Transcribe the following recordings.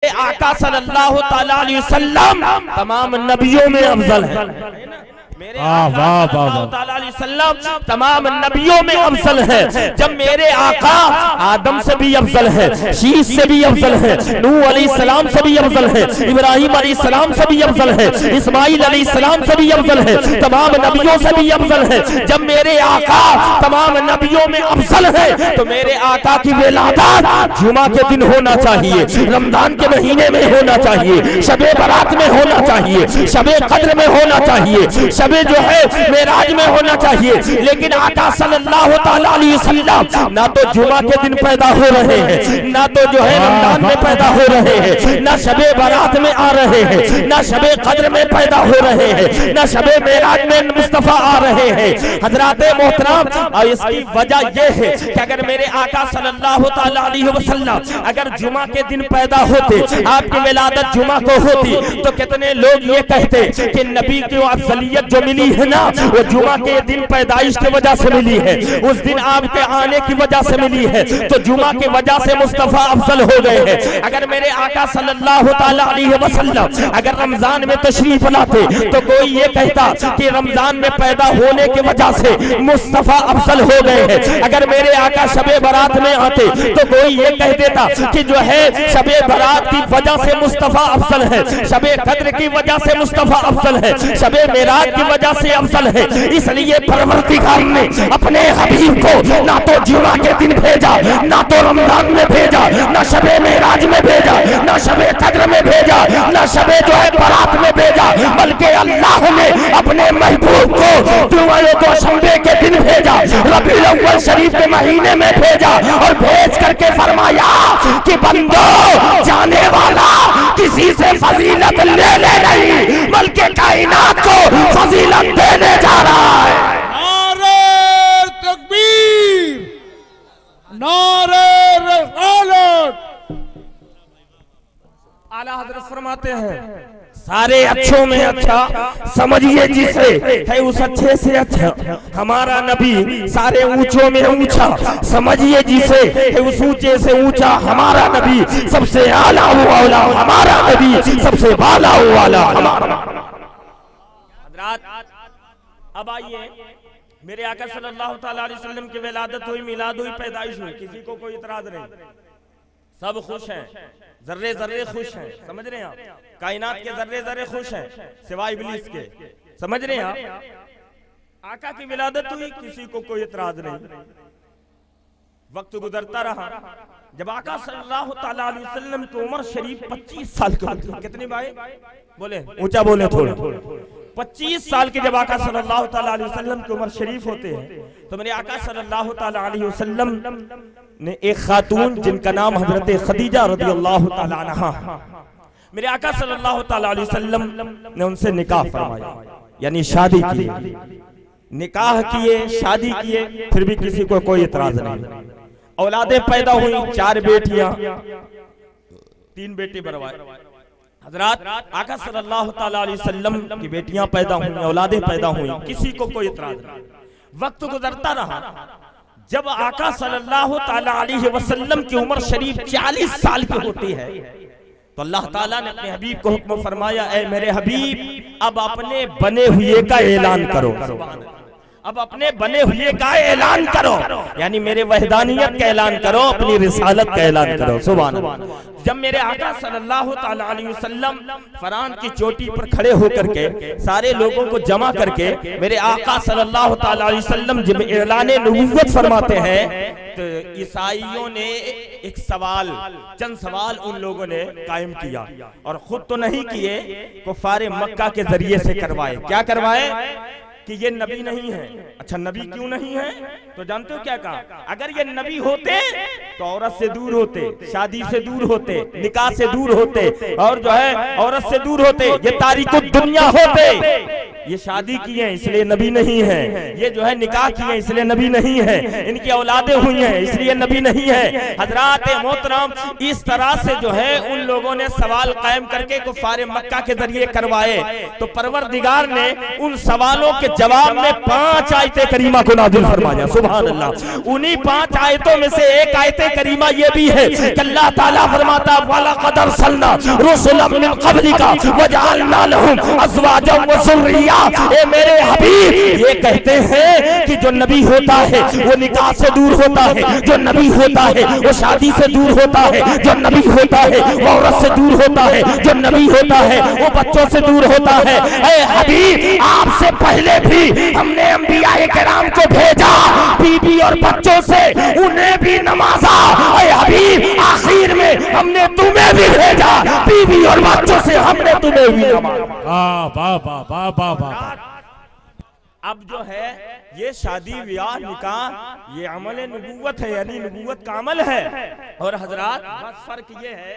आका सल्लल्लाहु ताला अलैहि वसल्लम तमाम नबियों में अफजल है। मेरे आका सल्लल्लाहु ताला अलैहि वसल्लम तमाम नबियों में अफजल है। जब मेरे आका आदम से भी अफजल है, शीश से भी अफजल है, नूह अलैहिस्सलाम से भी अफजल है, इब्राहिम अलैहिस्सलाम से भी अफजल है, इस्माइल अलैहिस्सलाम से भी अफजल है, तमाम नबियों से भी अफजल है। जब मेरे आका तमाम नबियों में अफजल है तो मेरे आका की विलादत जुमा के दिन होना चाहिए, रमजान के महीने में होना चाहिए, शबे बारात में होना चाहिए, शबे कद्र में होना चाहिए, शबे जो है मेराज में होना चाहिए। लेकिन आका सल्लल्लाहु ताला अलैहि वसल्लम ना तो जुमा के दिन पैदा हो रहे हैं, ना तो जो है रमजान में पैदा हो रहे हैं, ना शबे बारात में आ रहे हैं, ना शबे कद्र में पैदा हो रहे हैं, ना शबे मेराज में मुस्तफा आ रहे हैं। हजरात मोहतरम, और इसकी वजह यह है कि अगर मेरे आका सल्लल्लाहु ताला अलैहि वसल्लम अगर जुमा के दिन पैदा होते, आपकी विलादत जुमा को होती, तो कितने लोग ये कहते कि नबी की अफजलियत जो मिली है ना वो जुमा के दिन पैदाइश की वजह से मिली है, उस दिन आपके आने की वजह से मिली है, तो जुमा की वजह से मुस्तफा अफजल हो गए हैं। अगर मेरे आका सल्लल्लाहु ताला अलैहि वसल्लम अगर रमजान में तशरीफ लाते तो कोई ये कहता कि रमजान में पैदा होने की वजह से मुस्तफा अफजल हो गए हैं। अगर मेरे आका शबे बारात में आते तो कोई ये कह देता कि जो है शबे बारात की वजह से मुस्तफा अफजल है, शबे कद्र की वजह से मुस्तफा अफजल है, शबे मेराज की वजह से अफजल है। इसलिए परवरदिगार ने अपने हबीब को ना तो जुमा के दिन भेजा, ना तो रमजान में भेजा, ना शबे मेराज में भेजा, ना शबे कद्र में भेजा, ना शबे जो है बारात में भेजा, बल्कि अल्लाह ने अपने महबूब को दोशंबे के दिन भेजा, रबीउल अव्वल शरीफ के महीने में भेजा और भेज करके फरमाया कि बंदो, जाने वाला किसी से फजीलत ले ले नहीं बल्कि कायनात को फजीलत देने जा रहा है। नारे तकबीर, नारे रिसालत। आला हजरत फरमाते हैं सारे अच्छों में अच्छा समझिए जिसे है उस अच्छे से अच्छा हमारा नबी, सारे ऊंचों में ऊंचा समझिए जिसे है उस ऊंचे से ऊंचा हमारा नबी, सबसे आला वाला हमारा नबी, सबसे बाला वाला हमारा। अब आइए, मेरे आका सल्लल्लाहु ताला अलैहि वसल्लम की विलादत हुई, मिलाद हुई, पैदाइश हुई, किसी को कोई इतराज नहीं, सब खुश हैं, जर्रे जर्रे खुश हैं, समझ रहे हैं आप? कायनात के जर्रे जर्रे खुश हैं सिवाय इब्लीस के, समझ रहे हैं आप? आका की विलादत हुई, किसी को कोई इतराज नहीं। वक्त गुजरता रहा, जब आका सल्लल्लाहु ताला अलैहि वसल्लम की उम्र शरीफ 25 साल की होती, कितनी भाई बोले, ऊंचा बोले थोड़ा, 25 साल के जब आका सल्लल्लाहु ताला अलैहि वसल्लम की उम्र शरीफ होते हैं तो मेरे आका सल्लल्लाहु ताला अलैहि वसल्लम ने एक खातून जिनका नाम हजरत खदीजा रज़ियल्लाहु ताला अन्हा, मेरे आका सल्लल्लाहु ताला अलैहि वसल्लम ने उनसे निकाह फरमाया, यानी शादी की, निकाह किए, शादी किए, फिर भी किसी को कोई इतराज नहीं। औलादें पैदा हुई, 4 बेटियां, 3 बेटे बरवाए। हजरात आका सल्लल्लाहु ताला अलैहि वसल्लम की बेटियां पैदा हुई, औलादें पैदा हुई, किसी को कोई इतराज नहीं। वक्त गुजरता रहा, जब आका सल्लल्लाहु ताला अलैहि वसल्लम की उम्र शरीफ 40 साल की होती है तो अल्लाह ताला ने अपने हबीब को हुक्म फरमाया, ऐ मेरे हबीब अब अपने बने हुए का ऐलान करो, अब अपने बने हुए का ऐलान करो, यानी मेरे वहदानियत का ऐलान करो, अपनी रिसालत का ऐलान करो। सुभान अल्लाह। जब मेरे आका सल्लल्लाहु ताला अलैहि वसल्लम फरान की चोटी पर खड़े होकर के सारे लोगों को जमा करके मेरे आका सल्लल्लाहु ताला अलैहि वसल्लम जब ऐलान नबूवत फरमाते हैं तो ईसाइयों ने एक सवाल, चंद सवाल उन लोगों ने कायम किया और खुद तो नहीं किए, कुफारे मक्का के जरिए से करवाए। क्या करवाए कि ये नबी नहीं है। अच्छा, नबी क्यों नहीं है? तो जानते हो क्या कहा? अगर ये नबी होते तो औरत से दूर होते, शादी से दूर होते, निकाह से दूर होते और जो है औरत से दूर होते, ये तारीकुद दुनिया होते। ये शादी की है इसलिए नबी नहीं है, ये जो है निकाह की है इसलिए नबी नहीं है, इनकी औलादें हुई हैं इसलिए नबी नहीं है। हजरात मोहतरम, इस तरह से जो है उन लोगों ने सवाल कायम करके कुफारे मक्का के जरिए करवाए, तो परवरदिगार ने उन सवालों के जवाब में 5 आयते करीमा को नाज़िल फरमाया। सुभान अल्लाह। उन्हीं 5 आयतों में से एक आयते करीमा ये भी है कि अल्लाह ताला फरमाता वाला कदर सल्ला रुसुलन मिन क़ब्लिका वजअलना लहुम अज़वाजन व ज़ुर्रिया। ए मेरे हबीब, ये कहते हैं कि जो नबी होता है वो निकाह से दूर होता है, जो नबी होता है वो शादी से दूर होता है, जो नबी होता है वो औरत से दूर होता है, जो नबी होता है वो बच्चों से दूर होता है। ए हबीब, आपसे पहले भी हमने अंबियाए किराम को भेजा बीबी और बच्चों से, उन्हें भी नमाजा। ए हबीब, आखिर में हमने तुम्हें भी भेजा बीबी और बच्चों से, हमने तुम्हें भी अब जो है ये शादी ब्याह निकाह ये अमल नबूवत है, यानी नबूवत का अमल है। और हजरात बस फर्क ये है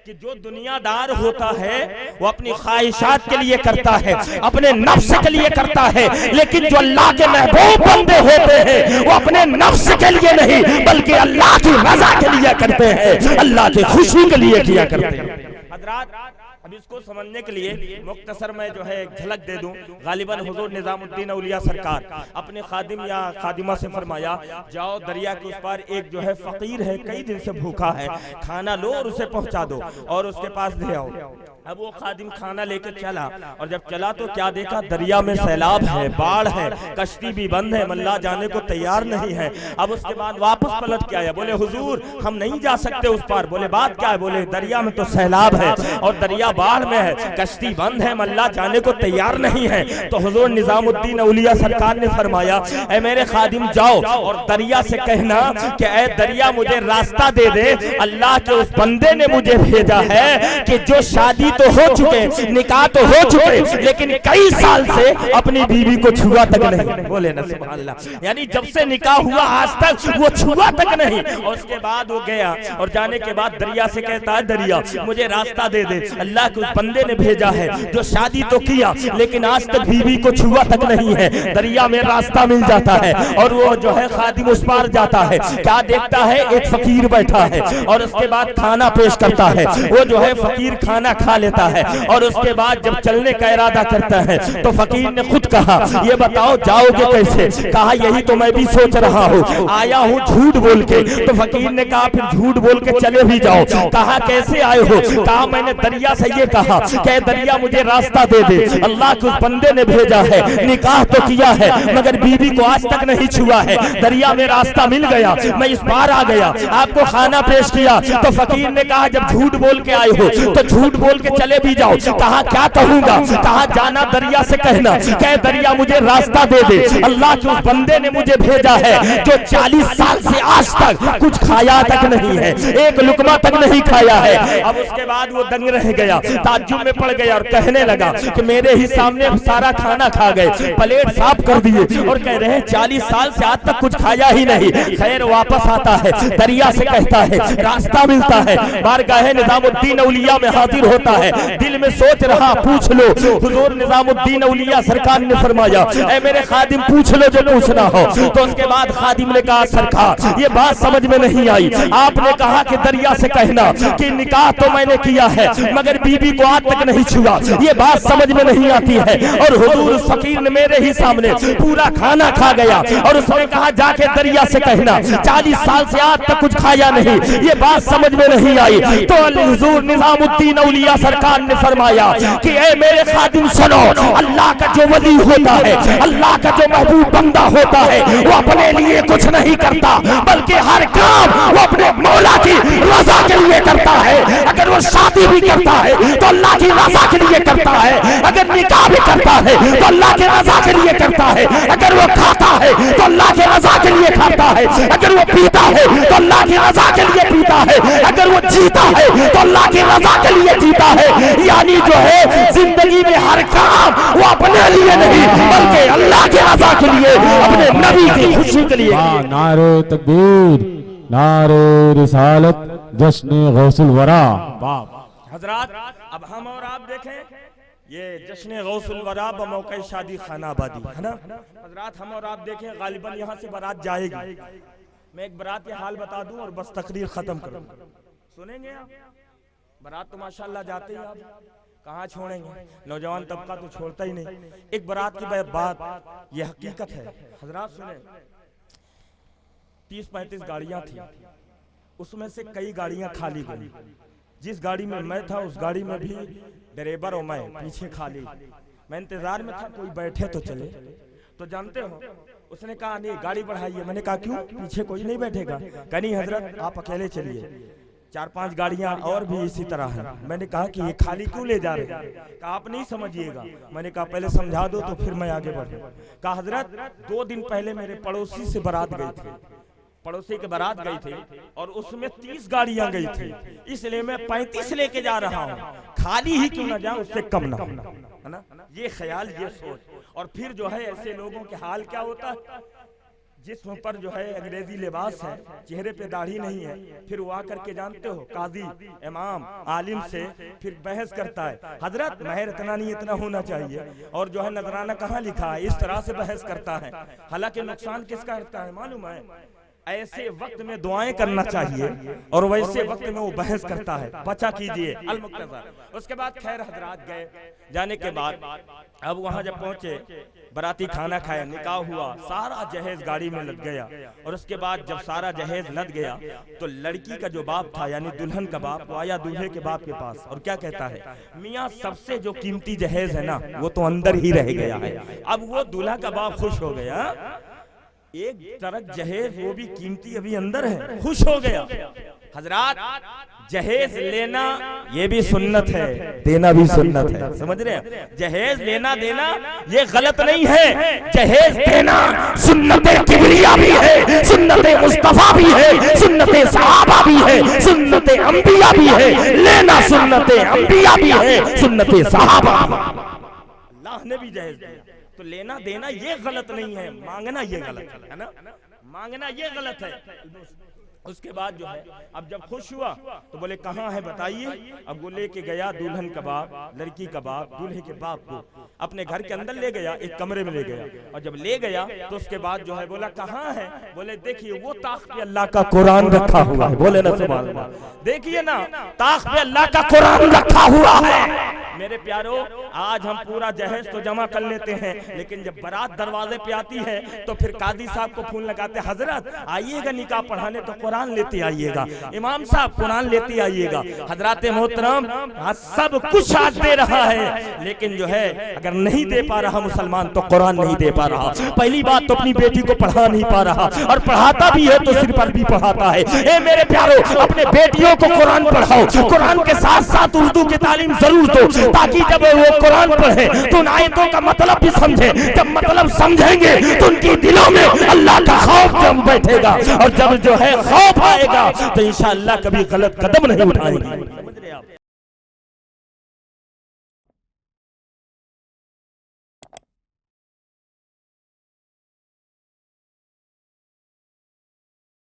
कि जो दुनियादार होता है वो अपनी ख्वाहिशात के लिए करता है, अपने नफ्स के लिए करता है, लेकिन जो अल्लाह के महबूब बंदे होते हैं वो अपने नफ्स के लिए नहीं बल्कि अल्लाह की रजा के लिए करते हैं, अल्लाह की खुशी के लिए किया करते हैं। हजरात अब इसको समझने के लिए मुख्तसर में जो है एक झलक दे दूं। गालिबन हुजूर निजामुद्दीन औलिया सरकार अपने खादिम या खादिमा से फरमाया, जाओ दरिया के उस पार एक जो है फकीर है, कई दिन से भूखा है, खाना लो और उसे पहुंचा दो और उसके पास ले आओ। अब वो खादिम खाना लेकर चला और जब चला तो क्या देखा, दरिया में सैलाब है, बाढ़ है, कश्ती भी बंद है, मल्लाह जाने को तैयार नहीं है। अब उसके बाद वापस पलट के आया, बोले हुजूर हम नहीं जा सकते उस पार। बोले बात क्या है? बोले दरिया में तो सैलाब है और दरिया बाढ़ में है, कश्ती बंद है, मल्लाह जाने को तैयार नहीं है। तो हुजूर निजामुद्दीन औलिया सरकार ने फरमाया, ऐ मेरे खादिम जाओ और दरिया से कहना कि ऐ दरिया मुझे रास्ता दे दे, अल्लाह के उस बंदे ने मुझे भेजा है कि जो शादी तो हो चुके, निकाह तो हो चुके, लेकिन कई साल से अपनी बीवी को छुआ तक नहीं। बोले ना सुभान अल्लाह। यानी जब से निकाह हुआ आज तक वो छुआ तक नहीं। और उसके बाद वो गया और जाने के बाद दरिया से कहता है, दरिया मुझे रास्ता दे दे, अल्लाह के उस बंदे ने भेजा है जो शादी तो किया लेकिन आज तक बीवी को छुआ तक नहीं है। दरिया में रास्ता मिल जाता है और वो जो है खादिम उस पार जाता है, क्या देखता है, एक फकीर बैठा है और उसके बाद खाना पेश करता है। वो जो है फकीर खाना खा लेता है और उसके बाद जब चलने का इरादा करता है तो फकीर ने खुद कहा, ये बताओ जाओगे कैसे? कहा यही तो मैं भी सोच रहा हूँ, आया हूँ झूठ बोल के। तो फकीर ने कहा फिर झूठ बोल के चले भी जाओ। कहा कैसे आए हो? कहा मैंने दरिया से ये कहा कि दरिया मुझे रास्ता दे दे, अल्लाह के उस बंदे ने भेजा है, निकाह तो किया है मगर बीवी को आज तक नहीं छुआ है। दरिया में रास्ता मिल गया, मैं इस पार आ गया, आपको खाना पेश किया। तो फकीर ने कहा जब झूठ बोल के आए हो तो झूठ बोल के चले भी जाओ। कहा क्या कहूंगा? कहा जाना दरिया से कहना, कह दरिया मुझे रास्ता दे दे, अल्लाह के उस बंदे ने मुझे भेजा है जो 40 साल से आज तक कुछ खाया तक नहीं है, एक लुकमा तक नहीं खाया है। अब उसके बाद वो दंग रह गया, ताज्जुब में पड़ गया और कहने लगा कि मेरे ही सामने सारा खाना खा गए, प्लेट साफ कर दिए और कह रहे 40 साल से आज तक कुछ खाया ही नहीं। खैर वापस आता है, दरिया से कहता है, रास्ता मिलता है, बारगाह निजामुद्दीन औलिया में हाजिर होता है, दिल में सोच रहा पूछ लो। हुजूर निजामुद्दीन औलिया सरकार ने फरमाया, ऐ मेरे खादिम पूछ लो जो पूछना हो। तो उसके बाद खादिम ने कहा सरकार ये बात समझ में नहीं आई, आपने कहा कि दरिया से कहना कि निकाह तो मैंने किया है मगर बीबी को आज तक नहीं छुआ, ये बात समझ में नहीं आती है। और हुजूर फकीर ने मेरे ही सामने पूरा खाना खा गया और उसने कहा जाके दरिया से कहना 40 साल से आज तक कुछ खाया नहीं, ये बात समझ में नहीं आई। तो हुजूर निजामुद्दीन औलिया सरकार ने फरमाया कि ऐ मेरे खादिम सुनो, अल्लाह का जो वली होता है, अल्लाह का जो महबूब बंदा होता है वो अपने लिए कुछ नहीं करता बल्कि हर काम वो अपने मौला की रजा के लिए करता है। अगर वो शादी भी करता है तो अल्लाह की रजा के लिए करता है, अगर निकाह भी करता है तो अल्लाह की रजा के लिए करता है, अगर वो खाता है तो अल्लाह की रजा के लिए खाता है, अगर वो पीता है तो अल्लाह की रजा के लिए पीता है, अगर वो जीता है तो अल्लाह की रजा के लिए जीता है। यानी जो है जिंदगी में हर काम वो अपने लिए नहीं बल्कि अल्लाह की रजा के लिए, अपने नबी की खुशी के लिए। नारे तकबीर, नारे रिसालत, जश्न गौसुल वरा। हजरात अब हम और आप देखें ये जश्न गौसुल वरा बमौके शादी खाना आबादी है ना हजरात। हम और आप देखें गालिबन यहाँ से बारात जाएगी। मैं एक बारात के हाल बता दूं और बस तकरीर खत्म करूं। सुनेंगे आप? बारात तो माशाल्लाह जाते ही आप कहाँ छोड़ेंगे, नौजवान तबका तो छोड़ता ही नहीं। एक बारात की बात ये हकीकत है हजरात सुने। 30-35 गाड़ियां थी, उसमें से कई गाड़ियां खाली गई। जिस गाड़ी में मैं था उस गाड़ी में भी ड्राइवर और मैं पीछे खाली। मैं इंतजार में था कोई बैठे तो चले। तो जानते हो उसने कहा नहीं गाड़ी बढ़ाइए। मैंने कहा क्यों, पीछे कोई नहीं बैठेगा? कहा नहीं हजरत आप अकेले चलिए, 4-5 गाड़ियां और भी इसी तरह हैं। मैंने कहा कि ये खाली क्यों ले जा रहे हैं? कहा आप नहीं समझिएगा। मैंने कहा पहले समझा दो तो फिर मैं आगे बढ़ूं। कहा हजरत 2 दिन पहले मेरे पड़ोसी से बारात गई थी, पड़ोसी के बारात गई थी और उसमें 30 गाड़ियां गई थी, इसलिए मैं 35 लेके जा रहा हूँ। खाली ही क्यों ना जाऊं, उससे कम ना, है ना? ये ख्याल, ये सोच। और फिर जो है ऐसे लोगों के हाल क्या होता है, जिस्म पर जो है अंग्रेजी लिबास है, चेहरे पे दाढ़ी नहीं है, फिर वो आकर के जानते हो काजी इमाम आलिम से फिर बहस करता है। हजरत महर इतना नहीं इतना होना चाहिए, और जो है नजराना कहाँ लिखा है, इस तरह से बहस करता है। हालांकि नुकसान किसका करता है मालूम है? ऐसे वक्त में दुआएं करना चाहिए और वैसे वक्त में वो बहस करता है। बचा कीजिए अल-मुख्तसर। उसके बाद खैर हजरात गए, जाने के बाद अब वहां जब पहुंचे बराती खाना खाया, निकाह हुआ, सारा जहेज गाड़ी में लद गया। और उसके बाद जब सारा जहेज लद गया तो लड़की का जो बाप था यानी दुल्हन का बाप, वो आया दूल्हे के बाप के पास और क्या कहता है, मियाँ सबसे जो कीमती जहेज है ना वो तो अंदर ही रह गया है। अब वो दूल्हा का बाप खुश हो गया, एक तरक जहेज वो भी कीमती अभी अंदर है, खुश हो गया। हजरात जहेज लेना ये भी सुन्नत है, देना भी सुन्नत है, समझ रहे हैं? जहेज लेना देना ये गलत नहीं है, जहेज देना सुन्नत किबरिया भी है, सुन्नत मुस्तफा भी है, सुन्नत सहाबा भी है, सुन्नत अंबिया भी है। लेना सुन्नत अंबिया भी है, सुन्नत सहाबा। अल्लाह ने भी जहेज दिया तो लेना देना ये गलत नहीं है, मांगना ये गलत है ना, मांगना ये गलत है। उसके बाद जो है अब जब खुश हुआ तो बोले कहाँ है बताइए। अब वो लेके गया दुल्हन का बाप, लड़की का बाप, दूल्हे के बाप को अपने घर के अंदर ले गया, एक कमरे में ले गया। और जब ले गया तो उसके बाद जो है बोला कहाँ है? बोले देखिए वो ताख पे अल्लाह का कुरान रखा हुआ है। बोले ना सुभान अल्लाह, देखिए ना ताख पे अल्लाह का कुरान रखा हुआ है। मेरे प्यारो आज हम पूरा जहेज तो जमा कर लेते हैं, लेकिन जब बारात दरवाजे पे आती है तो फिर कादी साहब को फोन लगाते, हजरत आइएगा निकाह पढ़ाने तो कुरान लेते आइएगा, इमाम साहब कुरान लेते आइएगा। हजरात मोहतरम सब कुछ आज दे रहा है, लेकिन जो है अगर नहीं दे पा रहा मुसलमान तो कुरान नहीं दे पा रहा। पहली बात तो अपनी बेटी को पढ़ा नहीं पा रहा, और पढ़ाता भी है तो सिर पर भी पढ़ाता है। ए मेरे प्यारो अपने बेटियों को कुरान पढ़ाओ, कुरान के साथ साथ उर्दू की तालीम जरूर दो, ताकि जब वो कुरान पढ़े तो उन आयतों का मतलब भी समझे। जब मतलब समझेंगे तो उनकी दिलों में अल्लाह का खौफ जम बैठेगा, और जब जो है खौफ आएगा तो इंशाअल्लाह कभी गलत कदम नहीं उठाएंगे।